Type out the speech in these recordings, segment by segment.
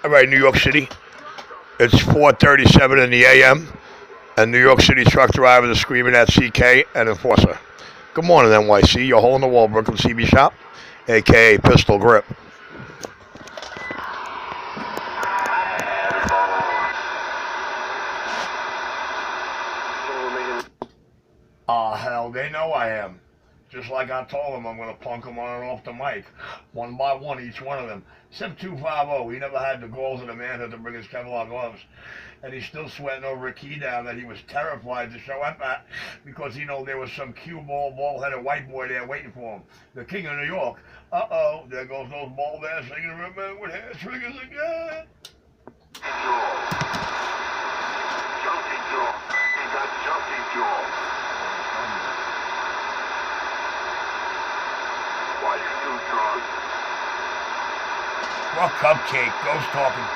All right, New York City. It's 4:37 in the a.m. and New York City truck drivers are screaming at CK and Enforcer. Good morning, NYC. Your hole in the wall Brooklyn CB shop, aka Pistol Grip. Oh, hell, they know I am. Just like I told them, I'm going to punk them on and off the mic. One by one, each one of them. Except 250, he never had the balls of the manhood to bring his Kevlar gloves. And he's still sweating over a key down that he was terrified to show up at because he know there was some cue ball-headed white boy there waiting for him. The king of New York. Uh-oh, there goes those bald-ass singing men with hair triggers again. Junkie jaw. He got junkie jaw. Why you do drugs? Well, Cupcake, ghost talking.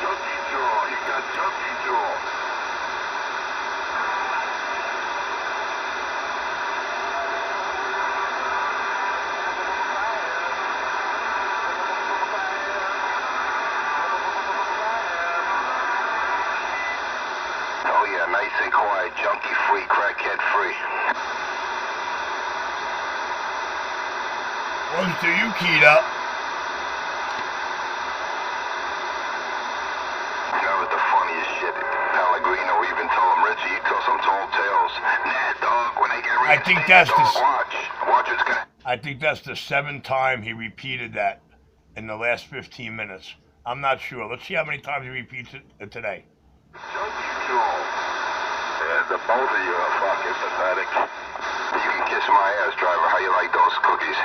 Junkie jaw, you got junkie jaw. Oh yeah, nice and quiet, junkie free, crackhead free. What's to you, keyed up? That was the funniest shit. Pellegrino even told him, Richie, you tell some tall tales. Nah, dog, when they get ready, I think that's the... Watch what's gonna... I think that's the 7th time he repeated that in the last 15 minutes. I'm not sure. Let's see how many times he repeats it today. Junkie jaw. Yeah, the both of you are fucking pathetic. You can kiss my ass, driver. How you like those cookies?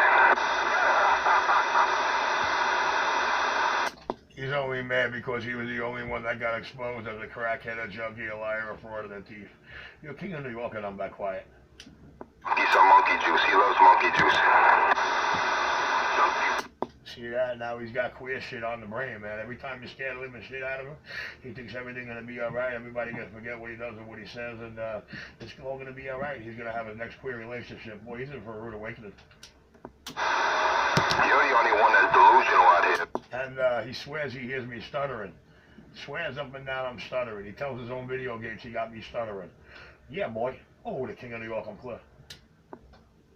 He's only mad because he was the only one that got exposed as a crackhead, a junkie, a liar, a fraud, and a thief. You're king of New York and I'm back quiet. He's some monkey juice. He loves monkey juice. See that? Now he's got queer shit on the brain, man. Every time you scare the living shit out of him, he thinks everything's going to be all right. Everybody going to forget what he does and what he says, and it's all going to be all right. He's going to have his next queer relationship. Boy, he's in for a rude awakening. You're the only one that's delusional out here. And he swears he hears me stuttering. Swears up and down I'm stuttering. He tells his own video games he got me stuttering. Yeah, boy. Oh, the king of New York, I'm clear.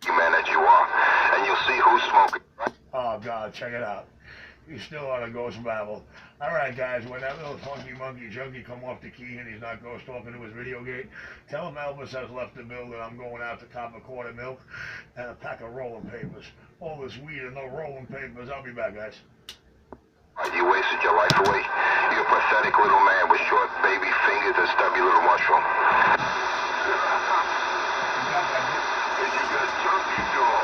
You man that you are. And you'll see who's smoking. Oh, God, check it out. He's still on a ghost babble. All right, guys, when that little funky monkey junkie come off the key and he's not ghost talking to his video gate, tell him Elvis has left the building. I'm going out to cop a quart of milk and a pack of rolling papers. All this weed and no rolling papers. I'll be back, guys. You wasted your life away. You're a pathetic little man with short baby fingers and stubby little mushroom. You got junkie jaw.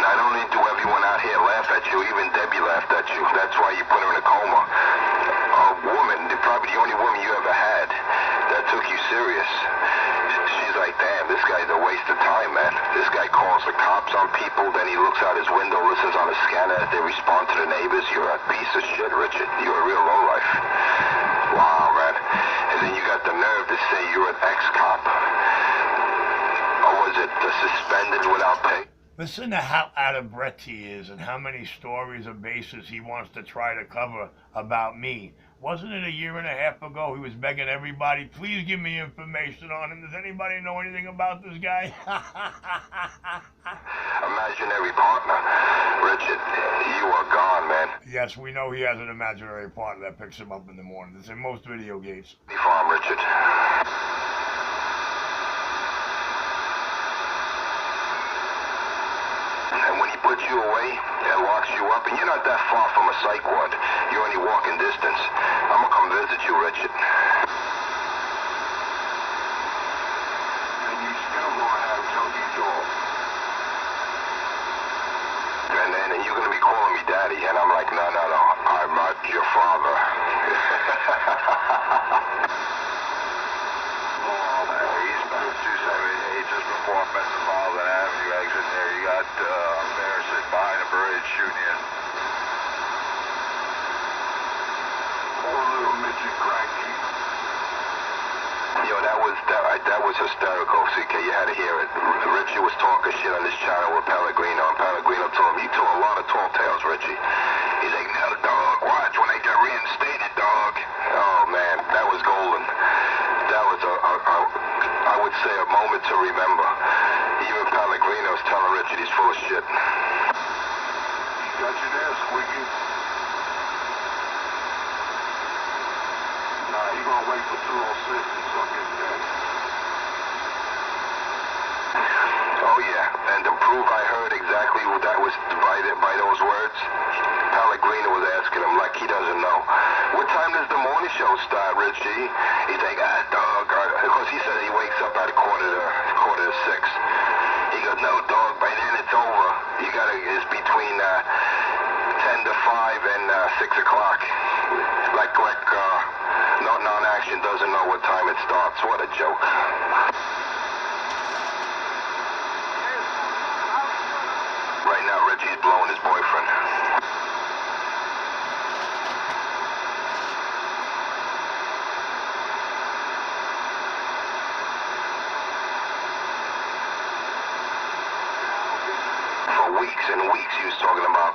Not only do everyone out here laugh at you, even Debbie laughed at you. That's why you put her in a coma. A woman, probably the only woman you ever had that took you serious. She's like, damn, this guy's a waste of time, man. This guy calls the cops on people, then he looks out his window, listens on a scanner as they respond to the neighbors. You're a piece of shit, Richard. You're a real lowlife. Wow, man. And then you got the nerve to say you're an ex-cop. Or was it suspended without pay? Listen to how out of breath he is and how many stories or bases he wants to try to cover about me. Wasn't it a year and a half ago he was begging everybody, please give me information on him? Does anybody know anything about this guy? Imaginary partner. Richard, you are gone, man. Yes, we know he has an imaginary partner that picks him up in the morning. It's in most video games. Be farm, Richard. And when he puts you away and locks you up, and you're not that far from a psych ward, you're only walking distance, I'm gonna come visit you, Richard. And you still gonna have junkie jaw. And then you're gonna be calling me daddy, and I'm like, no, I'm not your father. Eastbound 278, just before Metropolitan Avenue exit there, you got a bear sitting behind a bridge shooting you. Poor little midget cranky. Yo, that was hysterical, CK. You had to hear it. Richie was talking shit on this channel with Pellegrino, and Pellegrino told him, you told a lot of tall tales, Richie. He's like, Got you there, Squeaky. Nah, he gonna wait for 206 and suck his dick. Oh yeah, and to prove I heard exactly what that was divided by those words, Pellegrino was asking him like he doesn't know. What time does the morning show start, Richie? He's like, dog. Of course, he says he wakes up at quarter to 6. He goes, no, dog, by then it's over. It's between 10 to 5 and 6 o'clock. Like non-action doesn't know what time it starts. What a joke. Right now, Richie's blowing his boyfriend. For weeks and weeks, he was talking about,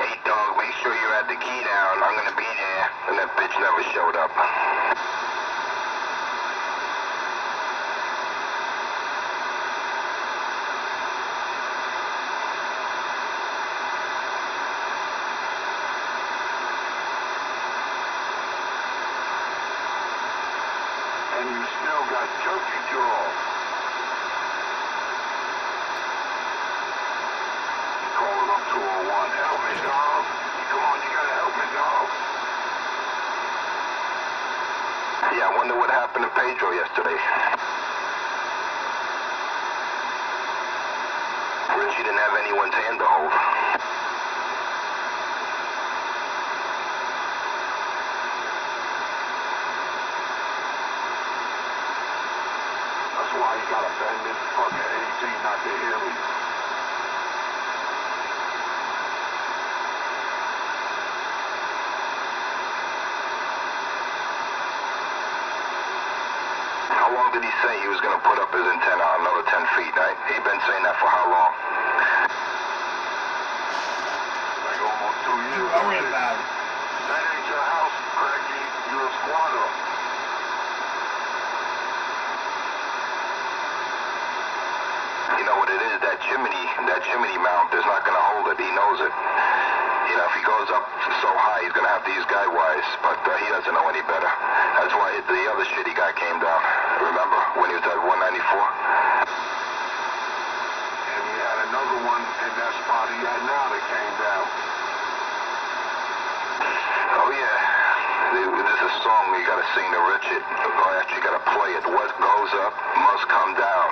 hey, dog, make sure you're at the key down. I'm going to be there. And that bitch never showed up. And you still got turkey jaw. Calling up 201. Help me, dog. Come on, you gotta help me, dog. Yeah, I wonder what happened to Pedro yesterday. Richie didn't have anyone's hand to hold. That's why you gotta bend this fucking 18 not to hear me. How long did he say he was gonna put up his antenna on another 10 feet? He'd been saying that for how long? Like almost 2 years. Don't worry about it. That ain't your house, Cracky. You're a squatter. You know what it is? That chimney mount is not gonna hold it. He knows it. You know, if he goes up so high, he's gonna have to use guy wires, but he doesn't know any better. That's why the other shitty guy came down. Remember when he was at 194? And he had another one in that spot he had now that came down. Oh yeah. There's a song you gotta sing to Richard. Or actually you gotta play it. What goes up must come down.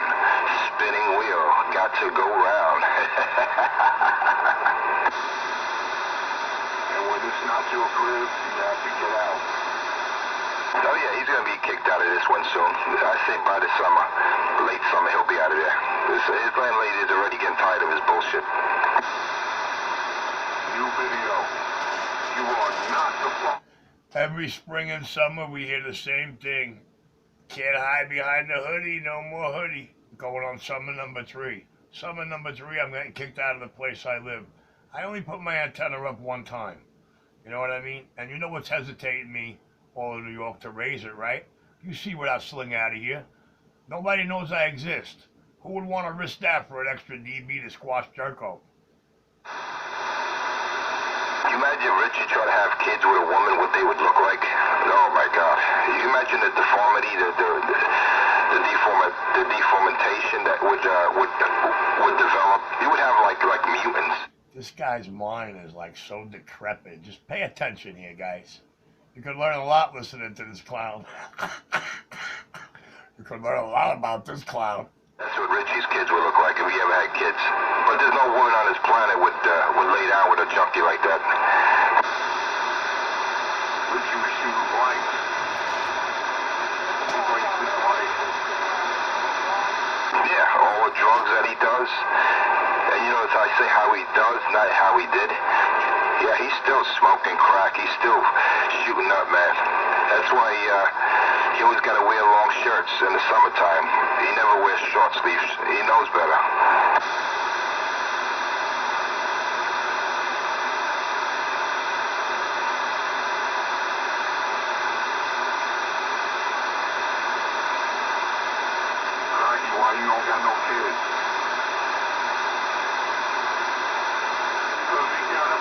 Spinning wheel got to go round. And when it's not your crib, you have to get out. Oh yeah, he's gonna be kicked out of this one soon. I think by the summer, late summer, he'll be out of there. His landlady is already getting tired of his bullshit. New video. You are not the fuck. Every spring and summer, we hear the same thing. Can't hide behind the hoodie, no more hoodie. Going on summer number 3. Summer number 3, I'm getting kicked out of the place I live. I only put my antenna up one time. You know what I mean? And you know what's hesitating me all of New York to raise it, right? You see what I sling out of here. Nobody knows I exist. Who would want to risk that for an extra DB to squash Jerko? Can you imagine Richie trying to have kids with a woman, what they would look like? Oh my God. Can you imagine the deformity, the deformation that would develop? You would have like mutants. This guy's mind is like so decrepit. Just pay attention here, guys. You could learn a lot listening to this clown. You could learn a lot about this clown. That's what Richie's kids would look like if he ever had kids. But there's no woman on this planet would lay down with a junkie like that. Richie was shooting blanks. He wastes his life. Yeah, all the drugs that he does. And you know, as I say how he does, not how he did. Yeah, he's still smoking crack. He's still shooting up, man. That's why he always got to wear long shirts in the summertime. He never wears short sleeves. He knows better. Why you don't got no kids? Because he got a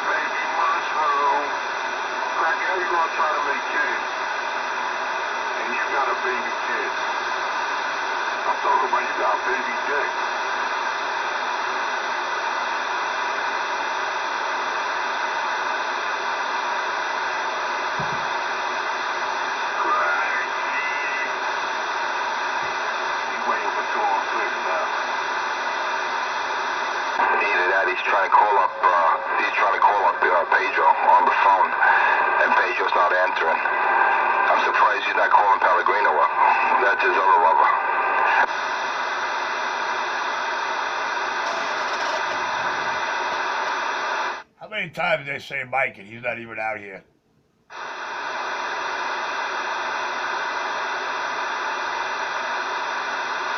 baby kid. I'm talking about you got a baby dick. He's trying to call up Pedro on the phone, and Pedro's not answering. I'm surprised he's not calling Pellegrino up. That's his other lover. How many times they say Mike and he's not even out here?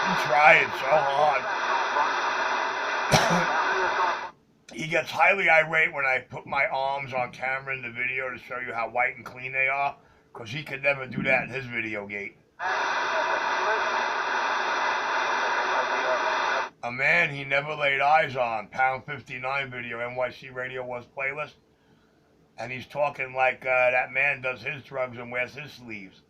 He's trying so hard. He gets highly irate when I put my arms on camera in the video to show you how white and clean they are, because he could never do that in his video gate. A man he never laid eyes on, Pound 59 video, NYC Radio 1's playlist, and he's talking like that man does his drugs and wears his sleeves.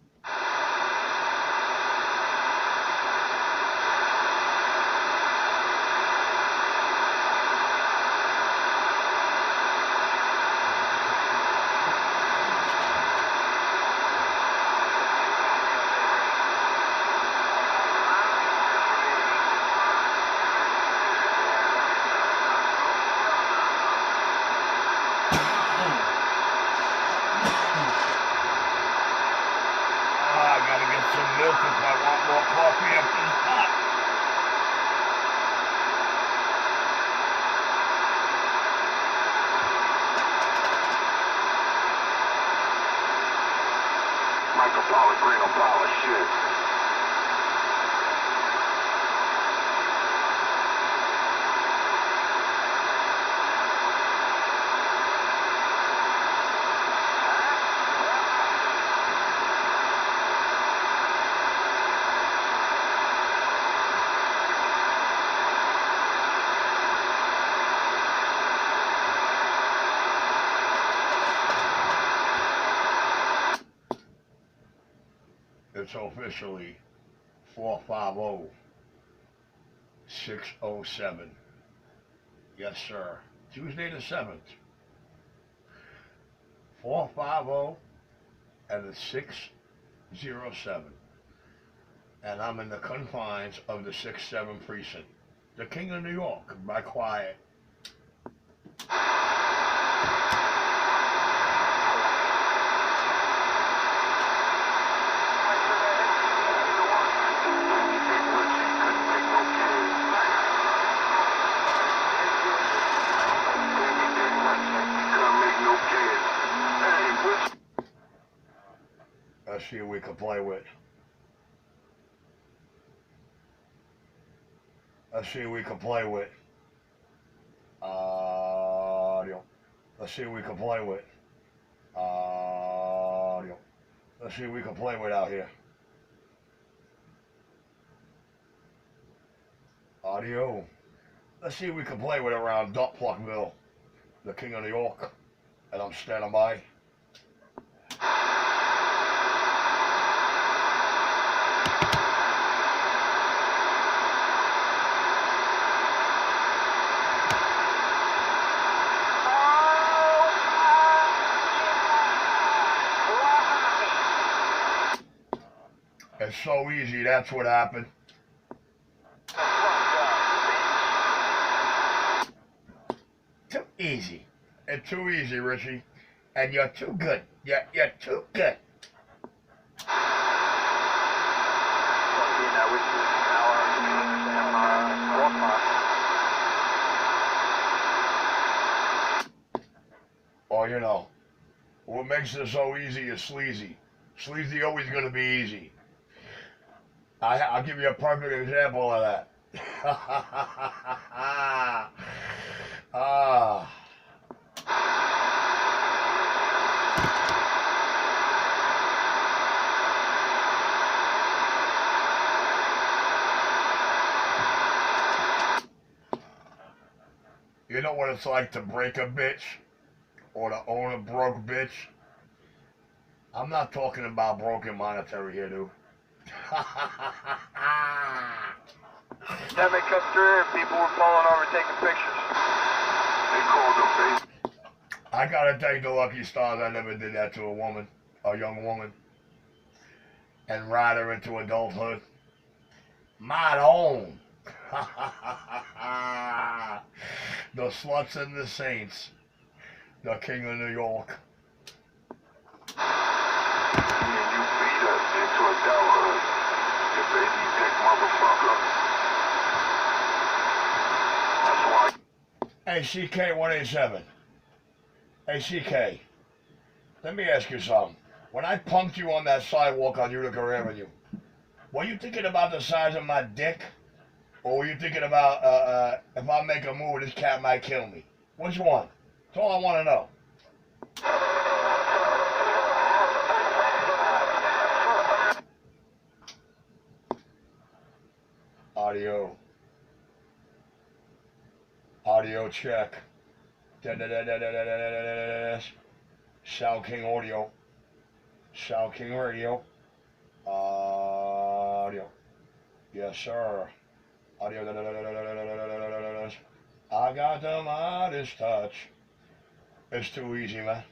It's officially 450-607. Yes, sir. Tuesday the 7th. 450 and the 607. And I'm in the confines of the 6-7 precinct. The King of New York, by quiet. Let's see what we can play with. Let's see what we can play with. Audio. Let's see what we can play with. Audio. Let's see what we can play with out here. Audio. Let's see what we can play with around Duckpluckville, the King of New York. And I'm standing by. It's so easy, that's what happened. Too easy. It's too easy, Richie. And you're too good. You're too good. Or, you know, what makes it so easy is sleazy. Sleazy always going to be easy. I'll give you a perfect example of that. You know what it's like to break a bitch? Or to own a broke bitch? I'm not talking about broken monetary here, dude. Then they come through and people were pulling over taking pictures. They called them baby. I gotta thank the lucky stars I never did that to a woman, a young woman, and ride her into adulthood. My own. The sluts and the saints. The king of New York. And you beat us into adulthood. You baby dick motherfucker. That's why. Hey, CK187. Hey, CK. Let me ask you something. When I punked you on that sidewalk on Utica Avenue, were you thinking about the size of my dick? Or were you thinking about, if I make a move, this cat might kill me? Which one? That's all I want to know. Audio. Audio check. Sound King Audio. Sound King Radio. Audio. Yes, sir. Audio. I got the modest touch. It's too easy, man.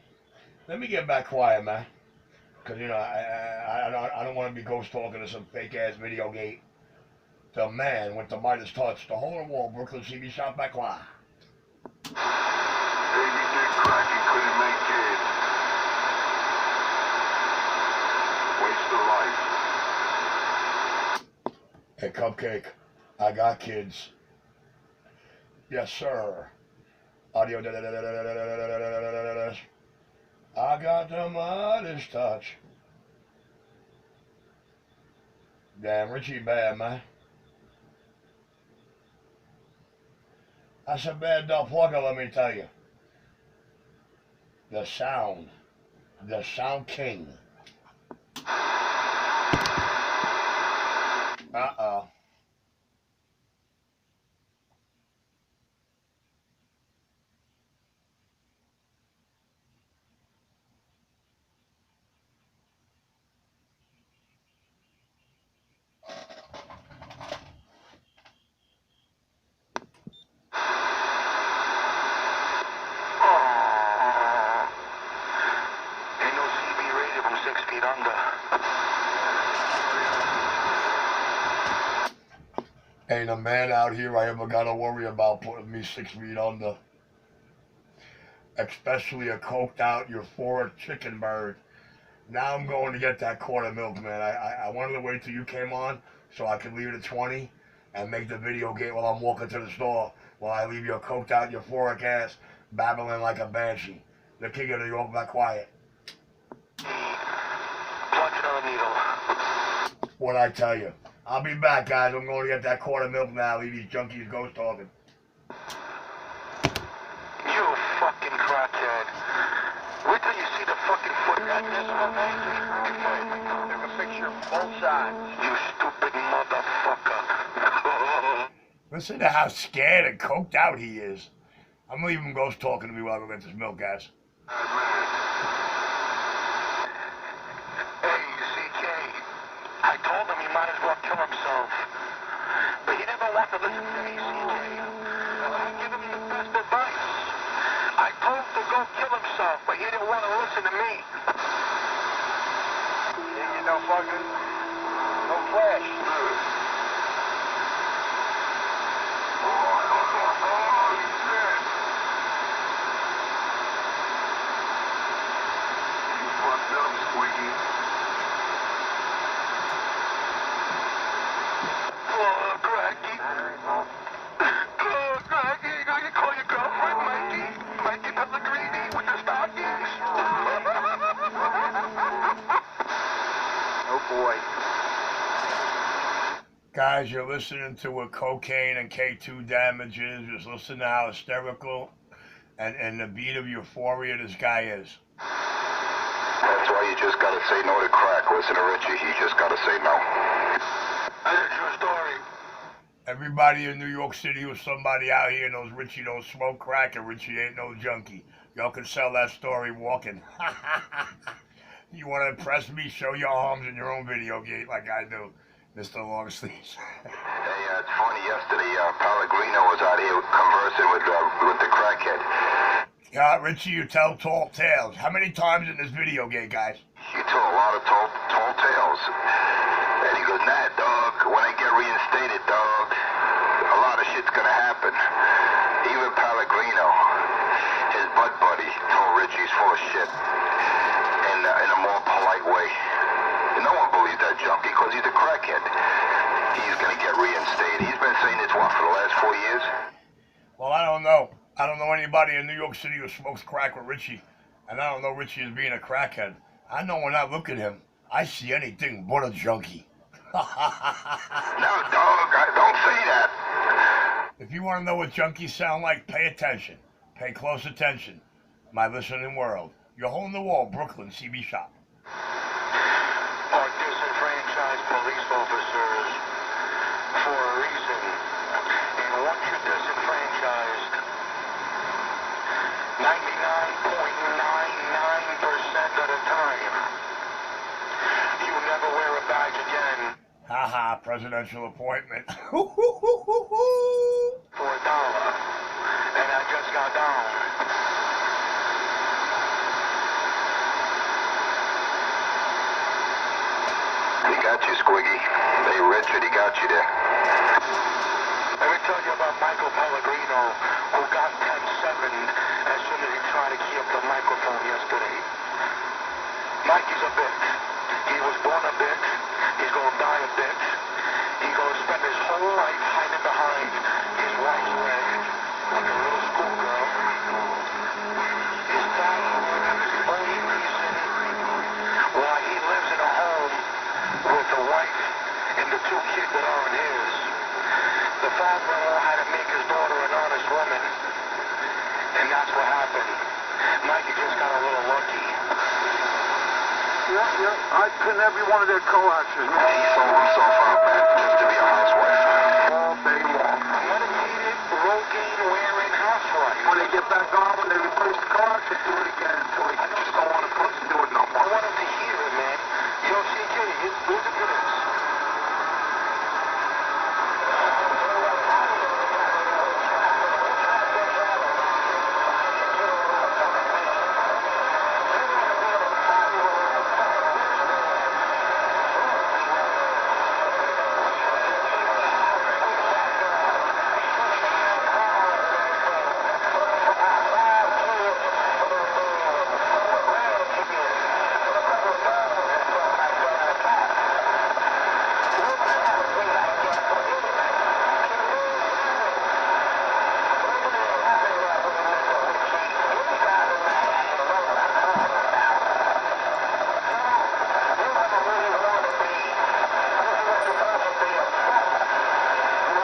Let me get back quiet, man. Because, you know, I don't want to be ghost talking to some fake ass video gate. The man with the Midas touch, the hole in the wall, Brooklyn CB shot back quiet. Baby dick cracky couldn't make kids. Waste of life. Hey, Cupcake, I got kids. Yes, sir. Audio. I got the Midas touch. Damn, Richie bad, man. That's a bad dog plugger, let me tell you. The sound king. Uh-oh. Ain't no CB rated from 6 feet under. Ain't a man out here I ever gotta worry about putting me 6 feet under. Especially a coked out euphoric chicken bird. Now I'm going to get that quart of milk, man. I wanted to wait till you came on so I could leave it at 20 and make the video gate while I'm walking to the store while I leave your coked out euphoric ass babbling like a banshee. The king of New York, back quiet. Plunge another needle. What'd I tell you? I'll be back, guys. I'm going to get that quart of milk now. Leave these junkies ghost talking. You fucking crackhead. Wait till you see the fucking footage. This one, man. Took a picture of both sides. You stupid motherfucker. Listen to how scared and coked out he is. I'm gonna leave him ghost talking to me while I go get this milk, guys. Hey, CK. I told him he might as well kill himself. But he never wanted to listen to me, CK. I give him the best advice. I told him to go kill himself, but he didn't want to listen to me. Yeah, you know, fucking, no flash. Guys, you're listening to what cocaine and K2 damage is. Just listen to how hysterical and the beat of euphoria this guy is. That's why you just gotta say no to crack. Listen to Richie, you just gotta say no. That's a true story. Everybody in New York City or somebody out here knows Richie don't smoke crack and Richie ain't no junkie. Y'all can sell that story walking. You want to impress me? Show your arms in your own video gate like I do, Mr. Longsleeves. Hey, it's funny. Yesterday, Pellegrino was out here conversing with the crackhead. Yeah, Richie, you tell tall tales. How many times in this video game, guys? You told a lot of tall tales. And he goes, nah, dog, when I get reinstated, dog, a lot of shit's gonna happen. Even Pellegrino, his bud buddy, told Richie he's full of shit. In a more polite way. And no one believes that junkie because he's a crackhead. He's gonna get reinstated. He's been saying this, what, for the last 4 years? Well, I don't know. I don't know anybody in New York City who smokes crack with Richie. And I don't know Richie as being a crackhead. I know when I look at him, I see anything but a junkie. No, dog, don't say that. If you want to know what junkies sound like, pay attention. Pay close attention. My listening world. Your hole in the wall, Brooklyn, CB Shop. Are disenfranchised police officers for a reason. And once you're disenfranchised, 99.99% of the time, you never wear a badge again. Haha, presidential appointment. For $1. And I just got down. He got you, Squiggy. Hey, Richard, he got you there. Let me tell you about Michael Pellegrino, who got 10-7 as soon as he tried to key up the microphone yesterday. Mikey's a bitch. He was born a bitch. He's gonna die a bitch. He's gonna spend his whole life hiding behind his wife's leg like a little schoolgirl. His father is the only reason why he lives in a home with the wife and the 2 kids that aren't his. The father-in-law had to make his daughter an honest woman, and that's what happened. Mikey just got a little lucky. Yeah, I'd pin every one of their coaxes, man. He sold himself out, man, just to be a housewife. All day long. Medicated, Rogaine-wearing housewife. When they get back on, when they replace the coax, they do it again until they just don't want to do it no I more. want him to hear it, man. Yo, CJ, listen to this.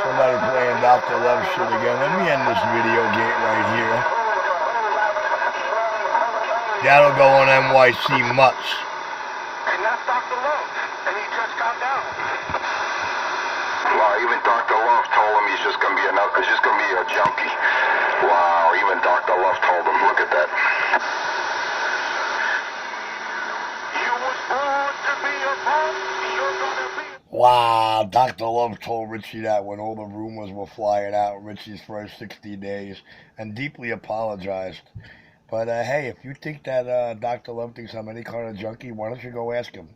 Somebody playing Dr. Love shit again. Let me end this video game right here. That'll go on NYC much. And that's Dr. Love, and he just got down. Wow, even Dr. Love told him he's just gonna be a junkie. Wow, even Dr. Love told him, look at that. You was born to be a punk, you're gonna be. Wow, Dr. Love told Richie that when all the rumors were flying out Richie's first 60 days and deeply apologized. But hey, if you think that Dr. Love thinks I'm any kind of junkie, why don't you go ask him?